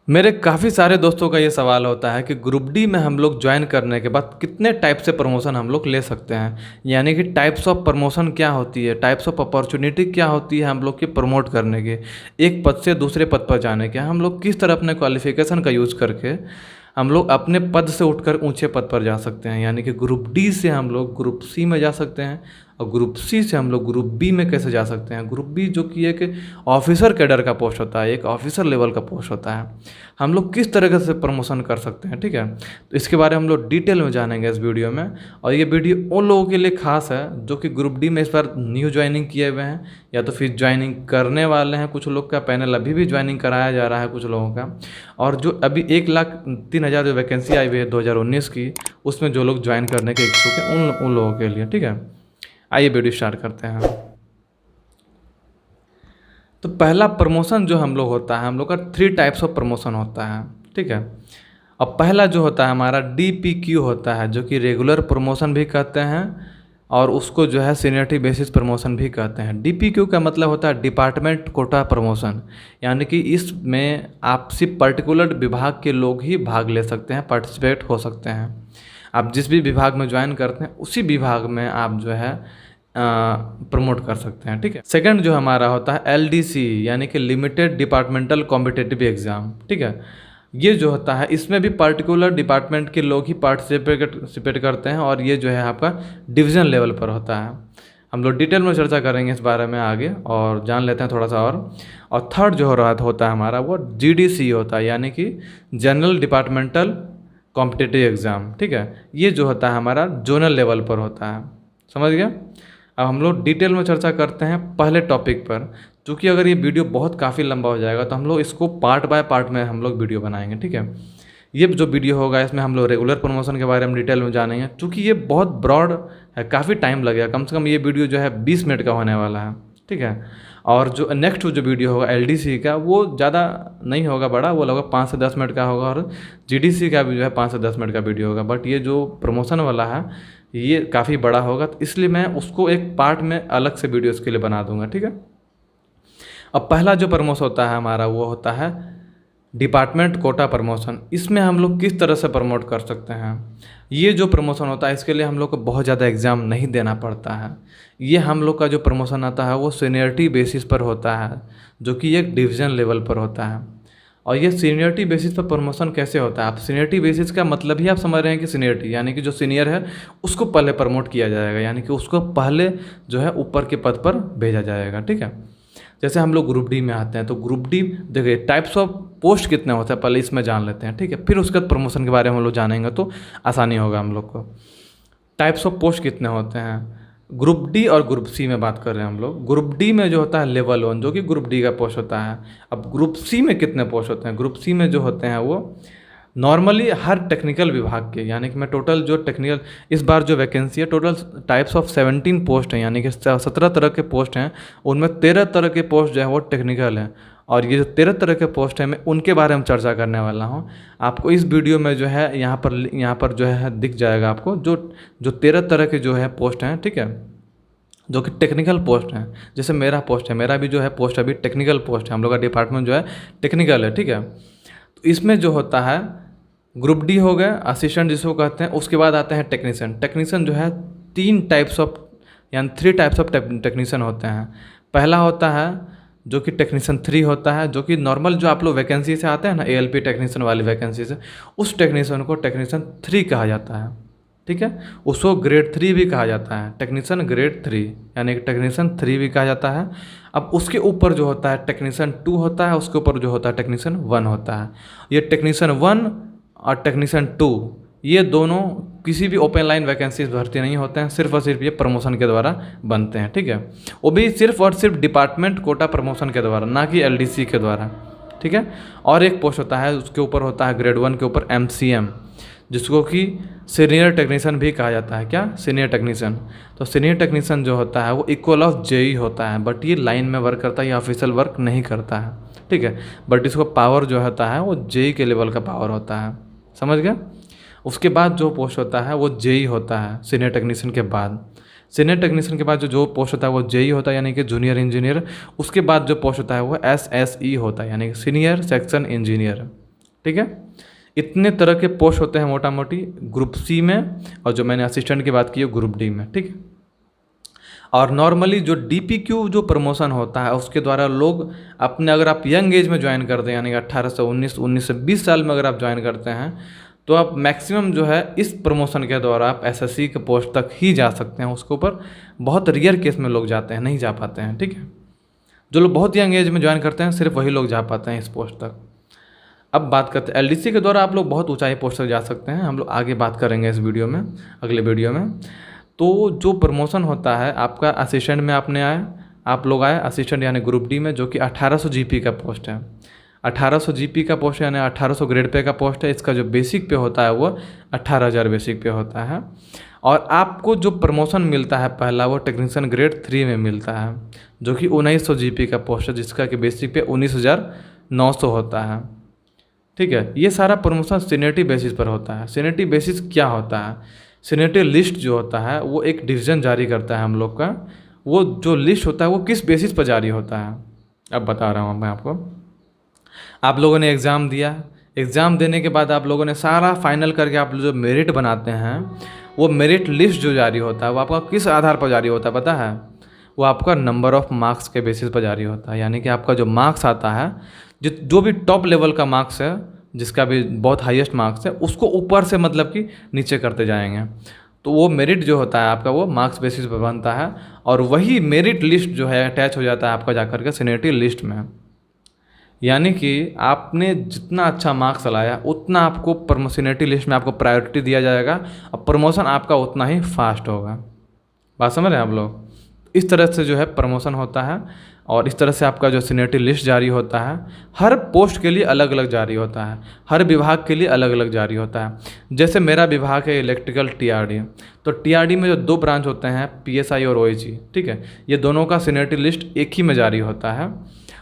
मेरे काफ़ी सारे दोस्तों का ये सवाल होता है कि ग्रुप डी में हम लोग ज्वाइन करने के बाद कितने टाइप से प्रमोशन हम लोग ले सकते हैं। यानी कि टाइप्स ऑफ प्रमोशन क्या होती है, टाइप्स ऑफ अपॉर्चुनिटी क्या होती है हम लोग की प्रमोट करने के, एक पद से दूसरे पद पर जाने के, हम लोग किस तरह अपने क्वालिफिकेशन का यूज़ करके हम लोग अपने पद से उठकर ऊंचे पद पर जा सकते हैं। यानी कि ग्रुप डी से हम लोग ग्रुप सी में जा सकते हैं और ग्रुप सी से हम लोग ग्रुप बी में कैसे जा सकते हैं। ग्रुप बी जो कि एक ऑफिसर कैडर का पोस्ट होता है, एक ऑफिसर लेवल का पोस्ट होता है, हम लोग किस तरह से प्रमोशन कर सकते हैं। ठीक है, तो इसके बारे में हम लोग डिटेल में जानेंगे इस वीडियो में। और ये वीडियो उन लोगों के लिए खास है जो कि ग्रुप डी में इस बार न्यू ज्वाइनिंग किए हुए हैं या तो फिर ज्वाइनिंग करने वाले हैं। कुछ लोग का पैनल अभी भी ज्वाइनिंग कराया जा रहा है कुछ लोगों का, और जो अभी 1,03,000 जो वैकेंसी आई हुई है 2019 की, उसमें जो लोग ज्वाइन करने के इच्छुक हैं उन लोगों के लिए। ठीक है, आइए वीडियो स्टार्ट करते हैं। तो पहला प्रमोशन जो हम लोग होता है, हम लोग का 3 टाइप्स ऑफ प्रमोशन होता है। ठीक है, अब पहला जो होता है हमारा DPQ होता है, जो कि रेगुलर प्रमोशन भी कहते हैं और उसको जो है सीनियरिटी बेसिस प्रमोशन भी कहते हैं। DPQ का मतलब होता है डिपार्टमेंट कोटा प्रमोशन, यानी कि इसमें आप सिर्फ पर्टिकुलर विभाग के लोग ही भाग ले सकते हैं, पार्टिसिपेट हो सकते हैं। आप जिस भी विभाग में ज्वाइन करते हैं उसी विभाग में आप जो है प्रमोट कर सकते हैं। ठीक है, सेकंड जो हमारा होता है LDC, यानी कि लिमिटेड डिपार्टमेंटल कॉम्पिटिटिव एग्ज़ाम। ठीक है, ये जो होता है इसमें भी पर्टिकुलर डिपार्टमेंट के लोग ही पार्टिसिपेट करते हैं और ये जो है आपका डिवीज़न लेवल पर होता है। हम लोग डिटेल में चर्चा करेंगे इस बारे में आगे और जान लेते हैं थोड़ा सा और थर्ड जो हो रहा होता है हमारा वो GDC होता है, यानी कि जनरल डिपार्टमेंटल कॉम्पिटिटिव एग्ज़ाम। ठीक है, ये जो होता है हमारा जोनल लेवल पर होता है। समझ गया। अब हम लोग डिटेल में चर्चा करते हैं पहले टॉपिक पर। चूँकि अगर ये वीडियो बहुत काफ़ी लंबा हो जाएगा तो हम लोग इसको पार्ट बाय पार्ट में हम लोग वीडियो बनाएंगे। ठीक है, ये जो वीडियो होगा इसमें हम लोग रेगुलर प्रमोशन के बारे में डिटेल में जानेंगे। चूँकि ये बहुत ब्रॉड है, काफ़ी टाइम लगेगा, कम से कम ये वीडियो जो है 20 मिनट का होने वाला है। ठीक है, और जो नेक्स्ट जो वीडियो होगा LDC का वो ज़्यादा नहीं होगा बड़ा, वो लगभग 5 से 10 मिनट का होगा, और GDC का भी जो है 5 से 10 मिनट का वीडियो होगा। बट ये जो प्रमोशन वाला है ये काफ़ी बड़ा होगा, तो इसलिए मैं उसको एक पार्ट में अलग से वीडियो इसके लिए बना दूंगा। ठीक है, अब पहला जो प्रमोशन होता है हमारा वो होता है डिपार्टमेंट कोटा प्रमोशन। इसमें हम लोग किस तरह से प्रमोट कर सकते हैं। ये जो प्रमोशन होता है इसके लिए हम लोग को बहुत ज़्यादा एग्ज़ाम नहीं देना पड़ता है। ये हम लोग का जो प्रमोशन आता है वो सीनियरिटी बेसिस पर होता है, जो कि एक डिवीज़न लेवल पर होता है। और ये सीनियरिटी बेसिस पर प्रमोशन कैसे होता है, आप सीनियरिटी बेसिस का मतलब ही आप समझ रहे हैं कि सीनियरिटी यानी कि जो सीनियर है उसको पहले प्रमोट किया जाएगा, यानी कि उसको पहले जो है ऊपर के पद पर भेजा जाएगा। ठीक है, जैसे हम लोग ग्रुप डी में आते हैं तो ग्रुप डी देखिए टाइप्स ऑफ पोस्ट कितने होते हैं पहले इसमें जान लेते हैं। ठीक है, फिर उसके बाद प्रमोशन के बारे में हम लोग जानेंगे तो आसानी होगा हम लोग को। टाइप्स ऑफ पोस्ट कितने होते हैं, ग्रुप डी और ग्रुप सी में बात कर रहे हैं हम लोग। ग्रुप डी में जो होता है लेवल 1 जो कि ग्रुप डी का पोस्ट होता है। अब ग्रुप सी में कितने पोस्ट होते हैं, ग्रुप सी में जो होते हैं वो नॉर्मली हर टेक्निकल विभाग के, यानी कि मैं टोटल जो टेक्निकल इस बार जो वैकेंसी है टोटल टाइप्स ऑफ 17 पोस्ट हैं, यानी कि 17 तरह के पोस्ट हैं, उनमें 13 तरह के पोस्ट जो है वो टेक्निकल हैं। और ये जो 13 तरह के पोस्ट हैं मैं उनके बारे में चर्चा करने वाला हूँ। आपको इस वीडियो में जो है यहाँ पर जो है दिख जाएगा आपको जो 13 तरह के जो है पोस्ट हैं। ठीक है, जो कि टेक्निकल पोस्ट हैं। जैसे मेरा पोस्ट है, मेरा भी जो है पोस्ट अभी टेक्निकल पोस्ट है, हम लोग का डिपार्टमेंट जो है टेक्निकल है। ठीक है, तो इसमें जो होता है ग्रुप डी हो गया असिस्टेंट जिसको कहते हैं, उसके बाद आते हैं टेक्नीशियन। टेक्नीशियन जो है 3 टाइप्स ऑफ यानी 3 टाइप्स ऑफ टेक्नीशियन होते हैं। पहला होता है जो कि टेक्नीशियन 3 होता है, जो कि नॉर्मल जो आप लोग वैकेंसी से आते हैं ना ALP टेक्नीशियन वाली वैकेंसी से, उस टेक्नीशियन को टेक्नीशियन 3 कहा जाता है। ठीक है, उसको ग्रेड 3 भी कहा जाता है, टेक्नीशियन ग्रेड 3 यानी कि टेक्नीशियन 3 भी कहा जाता है। अब उसके ऊपर जो होता है टेक्नीशियन 2 होता है, उसके ऊपर जो होता है टेक्नीशियन 1 होता है। ये टेक्नीशियन 1 और टेक्नीशियन 2 ये दोनों किसी भी ओपन लाइन वैकेंसी भर्ती नहीं होते हैं, सिर्फ और सिर्फ ये प्रमोशन के द्वारा बनते हैं। ठीक है, वो भी सिर्फ और सिर्फ डिपार्टमेंट कोटा प्रमोशन के द्वारा, ना कि LDC के द्वारा। ठीक है, और एक पोस्ट होता है उसके ऊपर होता है ग्रेड 1 के ऊपर MCM, जिसको कि सीनियर टेक्नीशियन भी कहा जाता है। क्या, सीनियर टेक्नीशियन। तो सीनियर टेक्नीशियन जो होता है वो इक्वल ऑफ JE होता है, बट ये लाइन में वर्क करता है, ये ऑफिशियल वर्क नहीं करता है। ठीक है, बट इसको पावर जो होता है वो JE के लेवल का पावर होता है। समझ गया। उसके बाद जो पोस्ट होता है वो JE होता है सीनियर टेक्नीशियन के बाद। सीनियर टेक्नीशियन के बाद जो पोस्ट होता है वो JE होता है, यानी कि जूनियर इंजीनियर। उसके बाद जो पोस्ट होता है वो SSE होता है, यानी कि सीनियर सेक्शन इंजीनियर। ठीक है। इतने तरह के पोस्ट होते हैं मोटा मोटी ग्रुप सी में, और जो मैंने असिस्टेंट की बात की है ग्रुप डी में, ठीक है। और नॉर्मली जो DPQ जो प्रमोशन होता है उसके द्वारा लोग अपने, अगर आप यंग एज में ज्वाइन करते हैं यानी कि 18 से 19, 19 से 20 साल में अगर आप ज्वाइन करते हैं तो आप मैक्सिमम जो है इस प्रमोशन के द्वारा आप SSC के पोस्ट तक ही जा सकते हैं। उसके ऊपर बहुत रेयर केस में लोग जाते हैं, नहीं जा पाते हैं, ठीक है। जो लोग बहुत यंग एज में ज्वाइन करते हैं सिर्फ वही लोग जा पाते हैं इस पोस्ट तक। अब बात करते हैं LDC के द्वारा आप लोग बहुत ऊंचाई पोस्ट तक जा सकते हैं, हम लोग आगे बात करेंगे इस वीडियो में, अगले वीडियो में। तो जो प्रमोशन होता है आपका असिस्टेंट में आपने आए, आप लोग आए असिस्टेंट यानी ग्रुप डी में, जो कि 1800 GP का पोस्ट है। 1800 GP का पोस्ट है यानी 1800 ग्रेड पे का पोस्ट है। इसका जो बेसिक पे होता है वो 18,000 बेसिक पे होता है। और आपको जो प्रमोशन मिलता है पहला वो टेक्नीशियन ग्रेड 3 में मिलता है, जो कि 1900 GP का पोस्ट है, जिसका कि बेसिक पे 19,900 होता है, ठीक है। ये सारा प्रमोशन सीनियरिटी बेसिस पर होता है। सीनियरिटी बेसिस क्या होता है? सीनियरिटी लिस्ट जो होता है वो एक डिवीज़न जारी करता है हम लोग का। वो जो लिस्ट होता है वो किस बेसिस पर जारी होता है अब बता रहा हूँ मैं आपको। आप लोगों ने एग्ज़ाम दिया, एग्ज़ाम देने के बाद आप लोगों ने सारा फाइनल करके आप जो मेरिट बनाते हैं, वो मेरिट लिस्ट जो जारी होता है वो आपका किस आधार पर जारी होता है पता है? वो आपका नंबर ऑफ़ मार्क्स के बेसिस पर जारी होता है। यानी कि आपका जो मार्क्स आता है, जो भी टॉप लेवल का मार्क्स है, जिसका भी बहुत हाईएस्ट मार्क्स है, उसको ऊपर से मतलब कि नीचे करते जाएंगे। तो वो मेरिट जो होता है आपका वो मार्क्स बेसिस पर बनता है, और वही मेरिट लिस्ट जो है अटैच हो जाता है आपका जाकर के सीनियरिटी लिस्ट में। यानी कि आपने जितना अच्छा मार्क्स लाया उतना आपको सीनियरिटी लिस्ट में आपको प्रायोरिटी दिया जाएगा, और प्रमोशन आपका उतना ही फास्ट होगा। बात समझ रहे हैं आप लोग? इस तरह से जो है प्रमोशन होता है, और इस तरह से आपका जो सीनियरिटी लिस्ट जारी होता है। हर पोस्ट के लिए अलग अलग जारी होता है, हर विभाग के लिए अलग अलग जारी होता है। जैसे मेरा विभाग है इलेक्ट्रिकल TRD, तो TRD में जो 2 ब्रांच होते हैं PSI और OAG, ठीक है, ये दोनों का सीनियरिटी लिस्ट एक ही में जारी होता है।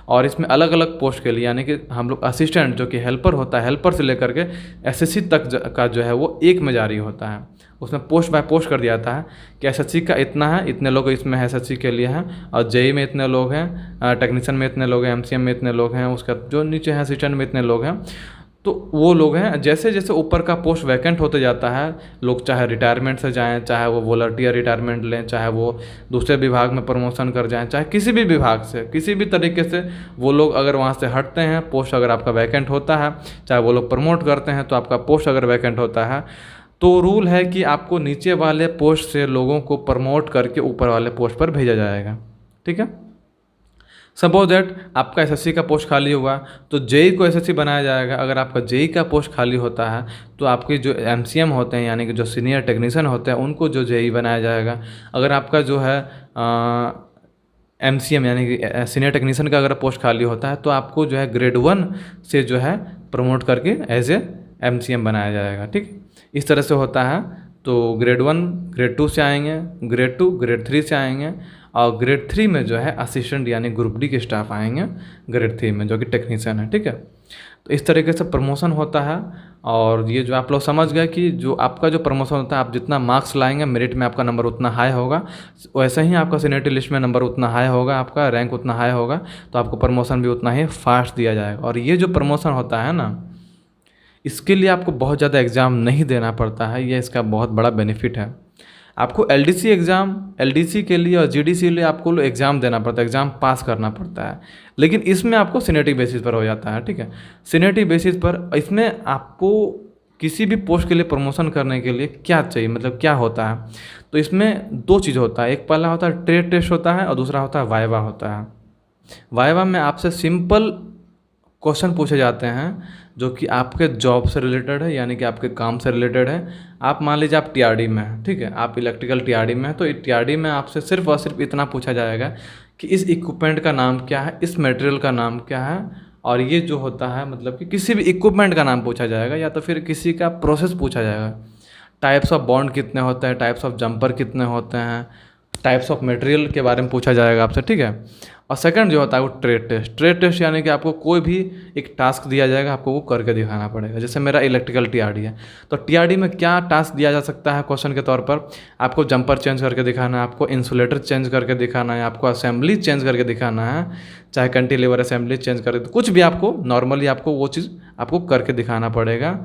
और इसमें अलग अलग पोस्ट के लिए, यानी कि हम लोग असिस्टेंट जो कि हेल्पर होता है, हेल्पर से लेकर के SSC तक का जो है वो एक में जारी होता है। उसमें पोस्ट बाय पोस्ट कर दिया जाता है कि SSC का इतना है, इतने लोग इसमें SSC के लिए हैं, और JEE में इतने लोग हैं, टेक्नीशियन में इतने लोग हैं, MCM में इतने लोग हैं, उसका जो नीचे है असिस्टेंट में इतने लोग हैं। तो वो लोग हैं। जैसे जैसे ऊपर का पोस्ट वैकेंट होते जाता है, लोग चाहे रिटायरमेंट से जाएं, चाहे वो वॉलंटियर रिटायरमेंट लें, चाहे वो दूसरे विभाग में प्रमोशन कर जाएं, चाहे किसी भी विभाग से किसी भी तरीके से वो लोग अगर वहाँ से हटते हैं, पोस्ट अगर आपका वैकेंट होता है, चाहे वो लोग प्रमोट करते हैं, तो आपका पोस्ट अगर वैकेंट होता है तो रूल है कि आपको नीचे वाले पोस्ट से लोगों को प्रमोट करके ऊपर वाले पोस्ट पर भेजा जाएगा, ठीक है। सपोज दैट आपका SSC का पोस्ट खाली हुआ तो JEE को SSC बनाया जाएगा। अगर आपका JEE का पोस्ट खाली होता है तो आपके जो MCM होते हैं यानी कि जो सीनियर टेक्नीशियन होते हैं उनको जो JEE बनाया जाएगा। अगर आपका जो है MCM यानी कि सीनियर टेक्नीशियन का अगर पोस्ट खाली होता है तो आपको जो है ग्रेड 1 से जो है प्रमोट करके एज ए MCM बनाया जाएगा, ठीक। इस तरह से होता है। तो ग्रेड 1 ग्रेड 2 से आएंगे, ग्रेड 2 ग्रेड 3 से आएंगे, और ग्रेड 3 में जो है असिस्टेंट यानी ग्रुप डी के स्टाफ आएंगे ग्रेड 3 में, जो कि टेक्नीशियन है, ठीक है। तो इस तरीके से प्रमोशन होता है। और ये जो आप लोग समझ गए कि जो आपका जो प्रमोशन होता है, आप जितना मार्क्स लाएंगे मेरिट में आपका नंबर उतना हाई होगा, वैसे ही आपका सीनियरिटी लिस्ट में नंबर उतना हाई होगा, आपका रैंक उतना हाई होगा, तो आपको प्रमोशन भी उतना ही फास्ट दिया जाएगा। और ये जो प्रमोशन होता है ना, इसके लिए आपको बहुत ज़्यादा एग्ज़ाम नहीं देना पड़ता है, ये इसका बहुत बड़ा बेनिफिट है। आपको LDC एग्ज़ाम, LDC के लिए और GDC के लिए आपको एग्ज़ाम देना पड़ता है, एग्ज़ाम पास करना पड़ता है, लेकिन इसमें आपको सीनियरिटी बेसिस पर हो जाता है, ठीक है। सीनियरिटी बेसिस पर इसमें आपको किसी भी पोस्ट के लिए प्रमोशन करने के लिए क्या चाहिए, मतलब क्या होता है, तो इसमें 2 चीज़ होता है। एक पहला होता है ट्रेड टेस्ट होता है, और दूसरा होता है वाइवा होता है। वाइवा में आपसे सिंपल क्वेश्चन पूछे जाते हैं जो कि आपके जॉब से रिलेटेड है, यानी कि आपके काम से रिलेटेड है। आप मान लीजिए आप TRD में हैं, ठीक है, आप इलेक्ट्रिकल TRD में हैं, तो TRD में आपसे सिर्फ और सिर्फ इतना पूछा जाएगा कि इस इक्विपमेंट का नाम क्या है, इस मटेरियल का नाम क्या है, और ये जो होता है मतलब कि किसी भी इक्विपमेंट का नाम पूछा जाएगा, या तो फिर किसी का प्रोसेस पूछा जाएगा। टाइप्स ऑफ बॉन्ड कितने होते हैं, टाइप्स ऑफ जंपर कितने होते हैं, टाइप्स ऑफ मटेरियल के बारे में पूछा जाएगा आपसे, ठीक है। और सेकंड जो होता है वो ट्रेड टेस्ट। ट्रेड टेस्ट यानी कि आपको कोई भी एक टास्क दिया जाएगा, आपको वो करके दिखाना पड़ेगा। जैसे मेरा इलेक्ट्रिकल टीआरडी है, तो टीआरडी में क्या टास्क दिया जा सकता है क्वेश्चन के तौर पर, आपको जंपर चेंज करके दिखाना है, आपको इंसुलेटर चेंज करके दिखाना है, आपको असेंबली चेंज करके दिखाना है, चाहे कैंटिलीवर असेंबली चेंज करके, कुछ भी आपको नॉर्मली आपको वो चीज़ आपको करके दिखाना पड़ेगा,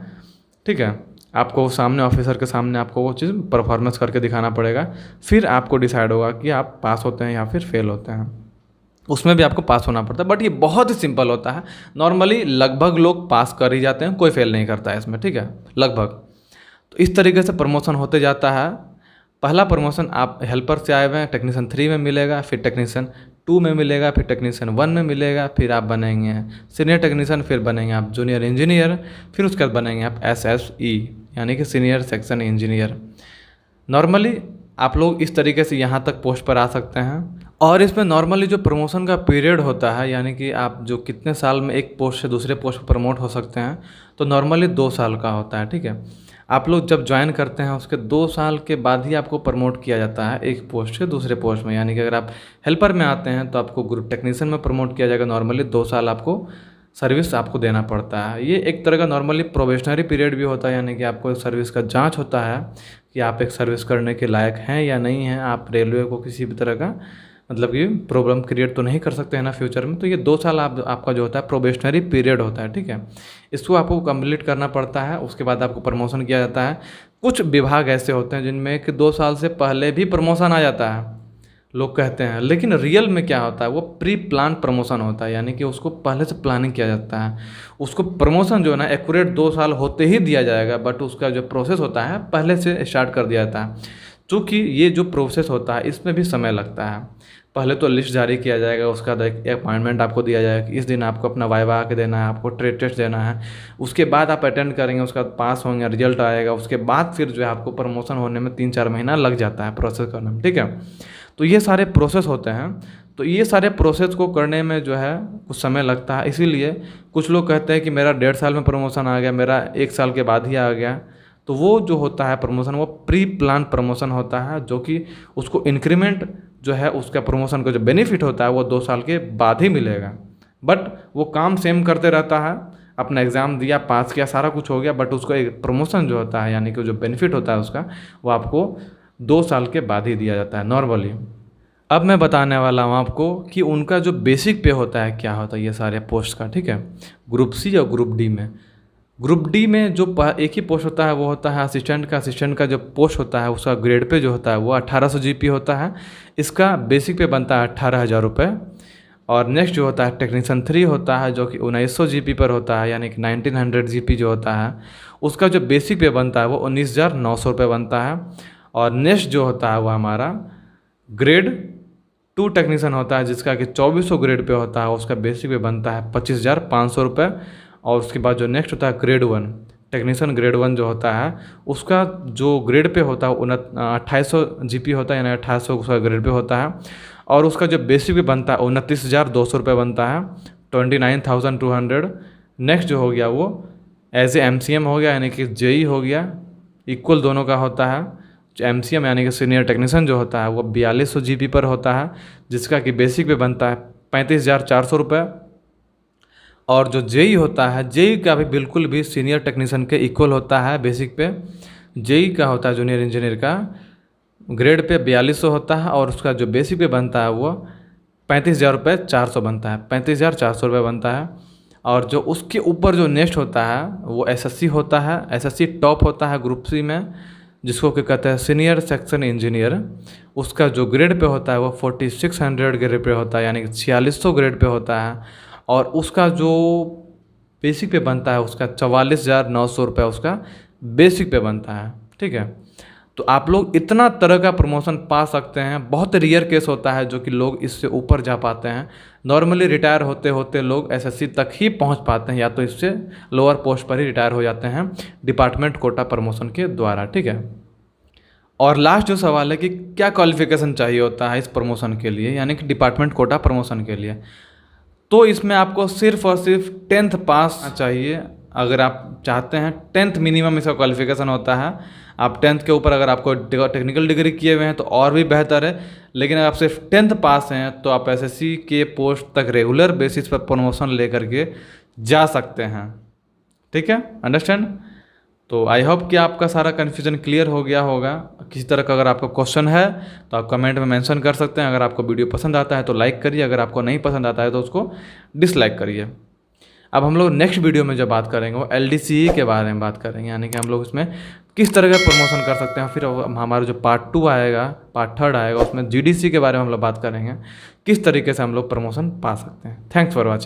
ठीक है। आपको सामने ऑफिसर के सामने आपको वो चीज़ परफॉर्मेंस करके दिखाना पड़ेगा, फिर आपको डिसाइड होगा कि आप पास होते हैं या फिर फेल होते हैं। उसमें भी आपको पास होना पड़ता है, बट ये बहुत ही सिंपल होता है। नॉर्मली लगभग लोग पास कर ही जाते हैं, कोई फेल नहीं करता है इसमें, ठीक है, लगभग। तो इस तरीके से प्रमोशन होते जाता है। पहला प्रमोशन आप हेल्पर से आए हुए हैं, टेक्नीशियन 3 में मिलेगा, फिर टेक्नीशियन 2 में मिलेगा, फिर टेक्नीशियन 1 में मिलेगा, फिर आप बनेंगे सीनियर टेक्नीशियन, फिर बनेंगे आप जूनियर इंजीनियर, फिर उसके बाद बनेंगे आप SSE यानी कि सीनियर सेक्शन इंजीनियर। नॉर्मली आप लोग इस तरीके से यहाँ तक पोस्ट पर आ सकते हैं। और इसमें नॉर्मली जो प्रमोशन का पीरियड होता है, यानी कि आप जो कितने साल में एक पोस्ट से दूसरे पोस्ट पर प्रमोट हो सकते हैं, तो नॉर्मली 2 साल का होता है, ठीक है। आप लोग जब ज्वाइन करते हैं उसके 2 साल के बाद ही आपको प्रमोट किया जाता है एक पोस्ट से दूसरे पोस्ट में। यानी कि अगर आप हेल्पर में आते हैं तो आपको ग्रुप टेक्नीशियन में प्रमोट किया जाएगा। नॉर्मली 2 साल आपको सर्विस आपको देना पड़ता है। ये एक तरह का नॉर्मली प्रोबेशनरी पीरियड भी होता है, यानी कि आपको सर्विस का जांच होता है कि आप एक सर्विस करने के लायक हैं या नहीं हैं, आप रेलवे को किसी भी तरह का मतलब कि प्रॉब्लम क्रिएट तो नहीं कर सकते हैं ना फ्यूचर में। तो ये 2 साल आपका जो होता है प्रोबेशनरी पीरियड होता है, ठीक है। इसको आपको कंप्लीट करना पड़ता है, उसके बाद आपको प्रमोशन किया जाता है। कुछ विभाग ऐसे होते हैं जिनमें कि 2 साल से पहले भी प्रमोशन आ जाता है, लोग कहते हैं, लेकिन रियल में क्या होता है वो प्री प्लान प्रमोशन होता है, यानी कि उसको पहले से प्लानिंग किया जाता है। उसको प्रमोशन जो है ना एक्यूरेट 2 साल होते ही दिया जाएगा, बट उसका जो प्रोसेस होता है पहले से स्टार्ट कर दिया जाता है। चूँकि ये जो प्रोसेस होता है इसमें भी समय लगता है। पहले तो लिस्ट जारी किया जाएगा, उसका एक अपॉइंटमेंट आपको दिया जाएगा कि इस दिन आपको अपना वाइवा आके देना है, आपको ट्रेड टेस्ट देना है। उसके बाद आप अटेंड करेंगे, उसका पास होंगे, रिजल्ट आएगा, उसके बाद फिर जो है आपको प्रमोशन होने में 3-4 महीना लग जाता है प्रोसेस करने में, ठीक है। तो ये सारे प्रोसेस होते हैं। तो ये सारे प्रोसेस को करने में जो है कुछ समय लगता है। इसीलिए कुछ लोग कहते हैं कि मेरा 1.5 साल में प्रमोशन आ गया, मेरा 1 साल के बाद ही आ गया। तो वो जो होता है प्रमोशन वो प्री प्लान प्रमोशन होता है, जो कि उसको इंक्रीमेंट जो है उसका प्रमोशन का जो बेनिफिट होता है वो 2 साल के बाद ही मिलेगा। बट वो काम सेम करते रहता है, अपना एग्ज़ाम दिया, पास किया, सारा कुछ हो गया, बट उसको एक प्रमोशन जो होता है यानी कि जो बेनिफिट होता है उसका वो आपको 2 साल के बाद ही दिया जाता है नॉर्मली। अब मैं बताने वाला हूँ आपको कि उनका जो बेसिक पे होता है क्या होता है ये सारे पोस्ट का, ठीक है। ग्रुप सी और ग्रुप डी में, ग्रुप डी में जो एक ही पोस्ट होता है वो होता है असिस्टेंट का। असिस्टेंट का जो पोस्ट होता है उसका ग्रेड पे जो होता है वो 1800 GP होता है। इसका बेसिक पे बनता है 18,000 रुपये। और नेक्स्ट जो होता है टेक्नीशियन 3 होता है जो कि 1900 GP पर होता है, यानी कि 1900 GP जो होता है उसका जो बेसिक पे बनता है वो 19,900 रुपये बनता है। और नेक्स्ट जो होता है वो हमारा ग्रेड 2 टेक्नीशियन होता है जिसका कि 2400 ग्रेड पे होता है, उसका बेसिक पे बनता है 25,500 रुपये। और उसके बाद जो नेक्स्ट होता है ग्रेड 1 टेक्नीशियन ग्रेड 1 जो होता है उसका जो ग्रेड पे होता है 2800 GP होता है, यानी 2800 उसका ग्रेड पे होता है। और उसका जो बेसिक पे बनता है 29,200 रुपये बनता है, 29,200। नेक्स्ट जो हो गया वो एज ए MCM हो गया, यानी कि JE हो गया, इक्वल दोनों का होता है। जो MCM यानी कि सीनियर टेक्नीशियन जो होता है वो 4200 GP पर होता है, जिसका कि बेसिक पे बनता है 35,400 रुपये। और जो JE होता है, JE का भी बिल्कुल भी सीनियर टेक्नीशियन के इक्वल होता है बेसिक पे। JE का होता है जूनियर इंजीनियर का, ग्रेड पे 4200 होता है, और उसका जो बेसिक पे बनता है वो 35,400 बनता है, 35,400 रुपये बनता है। और जो उसके ऊपर जो नेक्स्ट होता है वो SSC होता है। SSC टॉप होता है ग्रुप सी में, जिसको क्या कहते हैं सीनियर सेक्शन इंजीनियर। उसका जो ग्रेड पे होता है वो 4600 ग्रेड पे होता है, यानी कि 4600 ग्रेड पे होता है। और उसका जो बेसिक पे बनता है उसका 44,900 रुपये उसका बेसिक पे बनता है, ठीक है। तो आप लोग इतना तरह का प्रमोशन पा सकते हैं। बहुत रेयर केस होता है जो कि लोग इससे ऊपर जा पाते हैं। नॉर्मली रिटायर होते होते लोग SSC तक ही पहुंच पाते हैं, या तो इससे लोअर पोस्ट पर ही रिटायर हो जाते हैं डिपार्टमेंट कोटा प्रमोशन के द्वारा, ठीक है। और लास्ट जो सवाल है कि क्या क्वालिफिकेशन चाहिए होता है इस प्रमोशन के लिए, यानी कि डिपार्टमेंट कोटा प्रमोशन के लिए। तो इसमें आपको सिर्फ और सिर्फ 10th पास चाहिए। अगर आप चाहते हैं 10th मिनिमम इसका क्वालिफिकेशन होता है। आप 10th के ऊपर अगर आपको टेक्निकल डिग्री किए हुए हैं तो और भी बेहतर है, लेकिन अगर आप सिर्फ 10th पास हैं तो आप एसएससी के पोस्ट तक रेगुलर बेसिस पर प्रमोशन लेकर के जा सकते हैं। ठीक है, अंडरस्टैंड। तो आई होप कि आपका सारा कन्फ्यूजन क्लियर हो गया होगा। किसी तरह का अगर आपको क्वेश्चन है तो आप कमेंट में मेंशन कर सकते हैं। अगर आपको वीडियो पसंद आता है तो लाइक करिए, अगर आपको नहीं पसंद आता है तो उसको डिसलाइक करिए। अब हम लोग नेक्स्ट वीडियो में जो बात करेंगे वो LDCE के बारे में बात करेंगे, यानी कि हम लोग इसमें किस तरह का प्रमोशन कर सकते हैं। फिर हमारा जो पार्ट 2 आएगा, पार्ट 3 आएगा, उसमें GDC के बारे में हम लोग बात करेंगे, किस तरीके से हम लोग प्रमोशन पा सकते हैं। Thanks for watching.